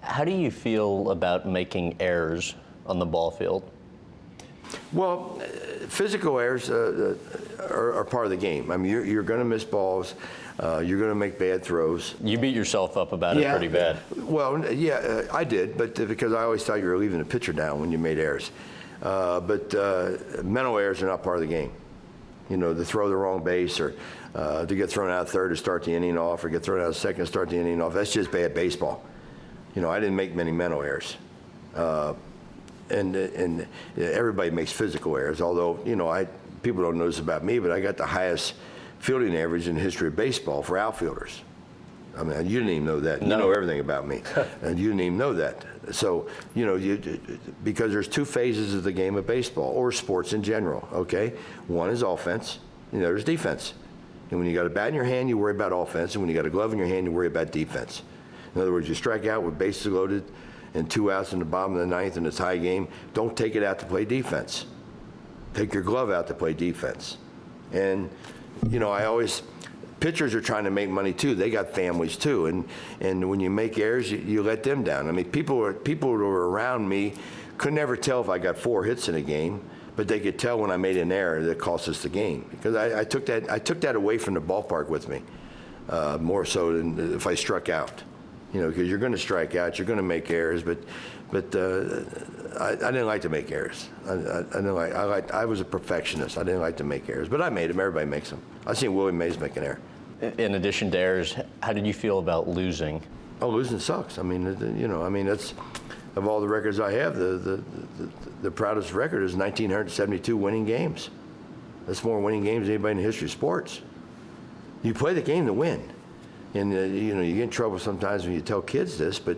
How do you feel about making errors on the ball field? Well, physical errors are part of the game. I mean, you're going to miss balls. You're going to make bad throws. You beat yourself up about it pretty bad. Well, yeah, I did, but because I always thought you were leaving the pitcher down when you made errors. But mental errors are not part of the game. You know, to throw the wrong base or to get thrown out third to start the inning off or get thrown out second to start the inning off, that's just bad baseball. You know, I didn't make many mental errors. And everybody makes physical errors, although, you know, people don't know this about me, but I got the highest fielding average in the history of baseball for outfielders. I mean, you didn't even know that. No. You know everything about me, and you didn't even know that. So, you know, because there's two phases of the game of baseball, or sports in general, okay? One is offense, and the other is defense. And when you got a bat in your hand, you worry about offense, and when you got a glove in your hand, you worry about defense. In other words, you strike out with bases loaded and 2 outs in the bottom of the ninth and it's tie game, don't take it out to play defense. Take your glove out to play defense. And, you know, pitchers are trying to make money too. They got families too. And when you make errors, you let them down. I mean, people who were around me could never tell if I got 4 hits in a game, but they could tell when I made an error that cost us the game. Because I took that away from the ballpark with me, more so than if I struck out. You know, because you're going to strike out, you're going to make errors, but I didn't like to make errors. I was a perfectionist. I didn't like to make errors, but I made them. Everybody makes them. I've seen Willie Mays make an error. In addition to errors, how did you feel about losing? Oh, losing sucks. I mean, you know, I mean, that's of all the records I have, the proudest record is 1,972 winning games. That's more winning games than anybody in the history of sports. You play the game to win. And, you know, you get in trouble sometimes when you tell kids this, but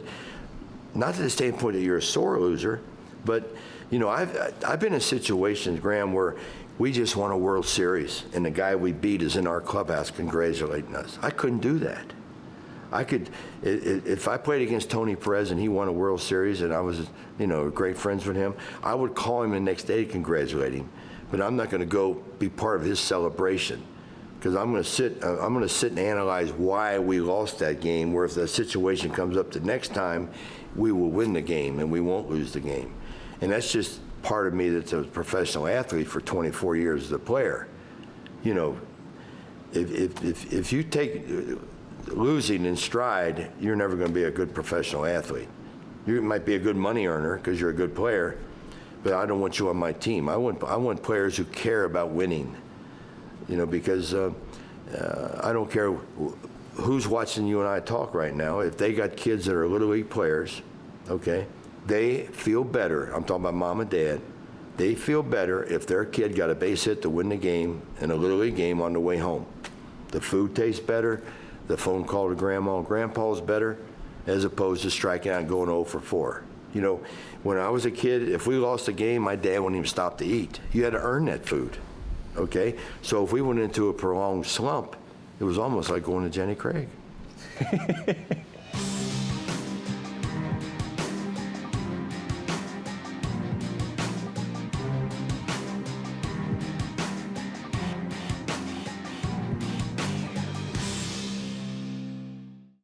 not to the standpoint that you're a sore loser, but, you know, I've been in situations, Graham, where we just won a World Series, and the guy we beat is in our clubhouse congratulating us. I couldn't do that. If I played against Tony Perez and he won a World Series and I was, you know, great friends with him, I would call him the next day to congratulate him, but I'm not going to go be part of his celebration. Because I'm going to sit and analyze why we lost that game, where if the situation comes up the next time, we will win the game and we won't lose the game. And that's just part of me that's a professional athlete for 24 years as a player. You know, if you take losing in stride, you're never going to be a good professional athlete. You might be a good money earner because you're a good player, but I don't want you on my team. I want players who care about winning. You know, because I don't care who's watching you and I talk right now. If they got kids that are Little League players, okay, they feel better. I'm talking about mom and dad. They feel better if their kid got a base hit to win the game in a Little League game on the way home. The food tastes better. The phone call to grandma and grandpa is better, as opposed to striking out and going 0 for 4. You know, when I was a kid, if we lost a game, my dad wouldn't even stop to eat. You had to earn that food. Okay, so if we went into a prolonged slump, it was almost like going to Jenny Craig.